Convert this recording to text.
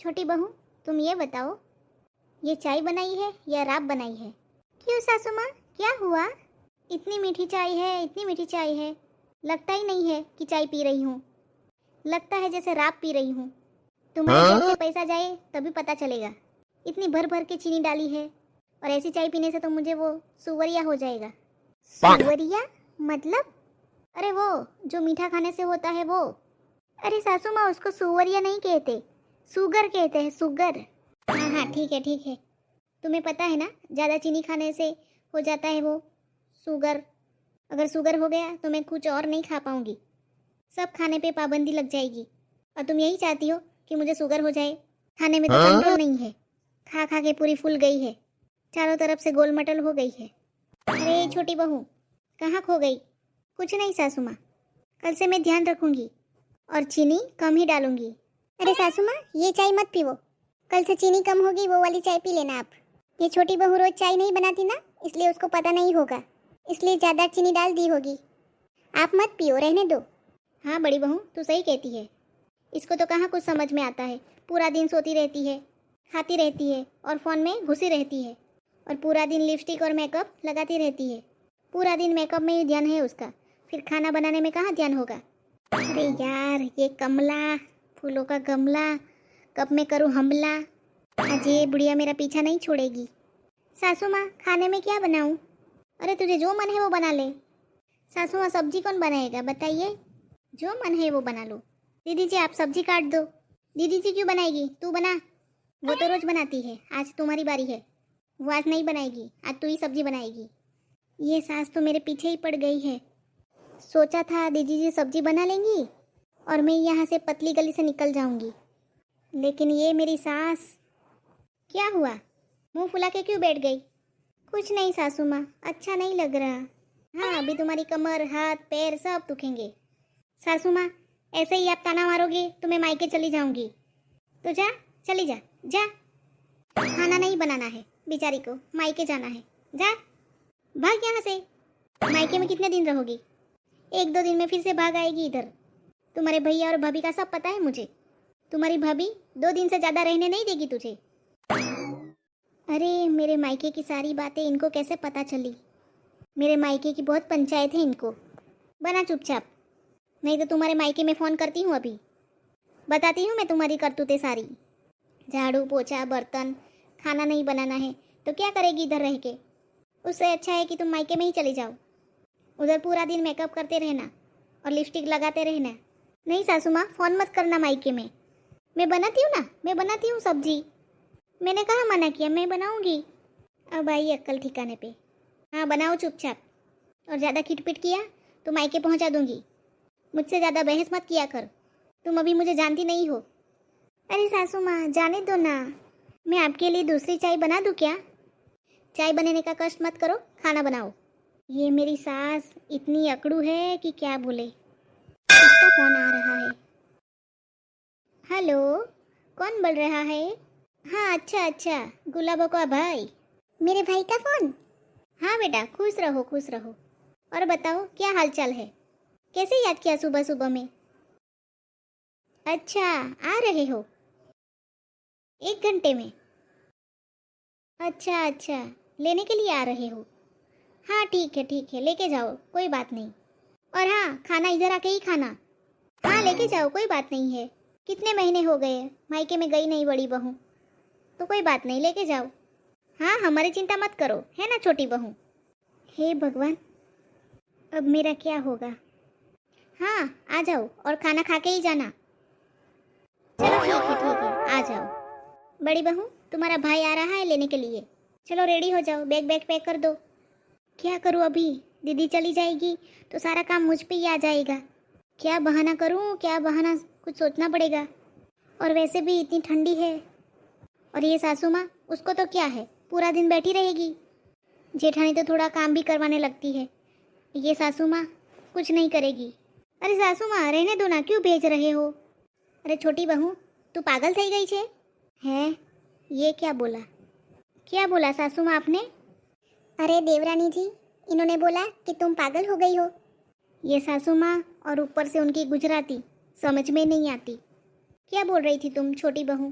छोटी बहू, तुम ये बताओ, ये चाय बनाई है या राब बनाई है? क्यों सासू माँ, क्या हुआ? इतनी मीठी चाय है, इतनी मीठी चाय है, लगता ही नहीं है कि चाय पी रही हूँ, लगता है जैसे राब पी रही हूँ। तुम्हारे जेब से पैसा जाए तभी पता चलेगा। इतनी भर भर के चीनी डाली है, और ऐसी चाय पीने से तो मुझे वो सुवरिया हो जाएगा। सुवरिया मतलब? अरे वो जो मीठा खाने से होता है वो। अरे सासू माँ, उसको सुवरिया नहीं कहते, सुगर कहते हैं, सुगर। हाँ हाँ, ठीक है ठीक है। तुम्हें पता है ना, ज़्यादा चीनी खाने से हो जाता है वो शुगर। अगर शुगर हो गया तो मैं कुछ और नहीं खा पाऊंगी, सब खाने पे पाबंदी लग जाएगी। और तुम यही चाहती हो कि मुझे शुगर हो जाए? खाने में तो कंट्रोल नहीं है, खा खा के पूरी फूल गई है, चारों तरफ से गोलमटल हो गई है। अरे छोटी बहू, कहाँ खो गई? कुछ नहीं सासू माँ, कल से मैं ध्यान रखूंगी और चीनी कम ही डालूंगी। अरे सासू माँ, ये चाय मत पीवो, कल से चीनी कम होगी, वो वाली चाय पी लेना आप। ये छोटी बहू रोज चाय नहीं बनाती ना, इसलिए उसको पता नहीं होगा, इसलिए ज़्यादा चीनी डाल दी होगी। आप मत पियो, रहने दो। हाँ बड़ी बहू, तू सही कहती है, इसको तो कहाँ कुछ समझ में आता है। पूरा दिन सोती रहती है, खाती रहती है और फ़ोन में घुसी रहती है, और पूरा दिन लिपस्टिक और मेकअप लगाती रहती है। पूरा दिन मेकअप में ही ध्यान है उसका, फिर खाना बनाने में कहाँ ध्यान होगा। अरे यार, ये कमला, फूलों का गमला, कब मैं करूँ हमला। आज ये बुढ़िया मेरा पीछा नहीं छोड़ेगी। सासू माँ, खाने में क्या बनाऊँ? अरे तुझे जो मन है वो बना ले। सासू माँ, सब्जी कौन बनाएगा बताइए? जो मन है वो बना लो। दीदी जी, आप सब्जी काट दो। दीदी जी क्यों बनाएगी, तू बना। वो तो रोज बनाती है, आज तुम्हारी बारी है। वो आज नहीं बनाएगी, आज तू ही सब्जी बनाएगी। ये सास तो मेरे पीछे ही पड़ गई है। सोचा था दीदी जी सब्जी बना लेंगी और मैं यहाँ से पतली गली से निकल जाऊंगी, लेकिन ये मेरी सास। क्या हुआ, मुंह फुला के क्यों बैठ गई? कुछ नहीं सासू माँ, अच्छा नहीं लग रहा। हाँ, अभी तुम्हारी कमर, हाथ, पैर सब दुखेंगे। सासू माँ, ऐसे ही आप ताना मारोगे तो मैं मायके चली जाऊंगी। तो जा, चली जा, जा। खाना नहीं बनाना है, बेचारी को मायके जाना है, जा भाग यहाँ से। मायके में कितने दिन रहोगी? 1-2 दिन में फिर से भाग आएगी इधर। तुम्हारे भैया और भाभी का सब पता है मुझे। तुम्हारी भाभी 2 दिन से ज़्यादा रहने नहीं देगी तुझे। अरे मेरे मायके की सारी बातें इनको कैसे पता चली? मेरे मायके की बहुत पंचायत है इनको। बना चुपचाप, नहीं तो तुम्हारे मायके में फ़ोन करती हूँ, अभी बताती हूँ मैं तुम्हारी करतूतें सारी। झाड़ू पोछा बर्तन, खाना नहीं बनाना है तो क्या करेगी इधर रह के? उससे अच्छा है कि तुम मायके में ही चली जाओ, उधर पूरा दिन मेकअप करते रहना और लिपस्टिक लगाते रहना। नहीं सासू माँ, फ़ोन मत करना मायके में। मैं बनाती हूँ ना, मैं बनाती हूँ सब्जी, मैंने कहाँ मना किया, मैं बनाऊँगी। अब आई अक्ल ठिकाने पे। हाँ बनाओ चुपचाप, और ज़्यादा खिटपिट किया तो मायके पहुँचा दूँगी। मुझसे ज़्यादा बहस मत किया कर, तुम अभी मुझे जानती नहीं हो। अरे सासू माँ, जाने दो ना, मैं आपके लिए दूसरी चाय बना दूँ क्या? चाय बनाने का कष्ट मत करो, खाना बनाओ। ये मेरी सास इतनी अकड़ू है कि क्या बोले। इसका फोन आ रहा है। हेलो, कौन बोल रहा है? हाँ अच्छा अच्छा, गुलाबो का भाई। मेरे भाई का फोन? हाँ बेटा, खुश रहो खुश रहो। और बताओ क्या हालचाल है, कैसे याद किया सुबह सुबह में? अच्छा, आ रहे हो 1 घंटे में? अच्छा अच्छा, लेने के लिए आ रहे हो? हाँ ठीक है, लेके जाओ, कोई बात नहीं। और हाँ, खाना इधर आके ही खाना। हाँ लेके जाओ, कोई बात नहीं है। कितने महीने हो गए मायके में गई नहीं बड़ी बहू, तो कोई बात नहीं, लेके जाओ। हाँ, हमारी चिंता मत करो, है ना छोटी बहू। हे भगवान, अब मेरा क्या होगा? हाँ आ जाओ, और खाना खा के ही जाना। चलो ठीक है, आ जाओ। बड़ी बहू, तुम्हारा भाई आ रहा है लेने के लिए, चलो रेडी हो जाओ, बैग पैक कर दो। क्या करूँ अभी, दीदी चली जाएगी तो सारा काम मुझ पे ही आ जाएगा। क्या बहाना करूँ, क्या बहाना, कुछ सोचना पड़ेगा। और वैसे भी इतनी ठंडी है, और ये सासू माँ, उसको तो क्या है, पूरा दिन बैठी रहेगी। जेठानी तो थोड़ा काम भी करवाने लगती है, ये सासू माँ कुछ नहीं करेगी। अरे सासू माँ, रहने दो ना, क्यों भेज रहे हो? अरे छोटी बहू, तू पागल થઈ गई छे? है ये क्या बोला सासू माँ आपने? अरे देवरानी जी, इन्होंने बोला कि तुम पागल हो गई हो। ये सासू माँ, और ऊपर से उनकी गुजराती समझ में नहीं आती। क्या बोल रही थी तुम छोटी बहू?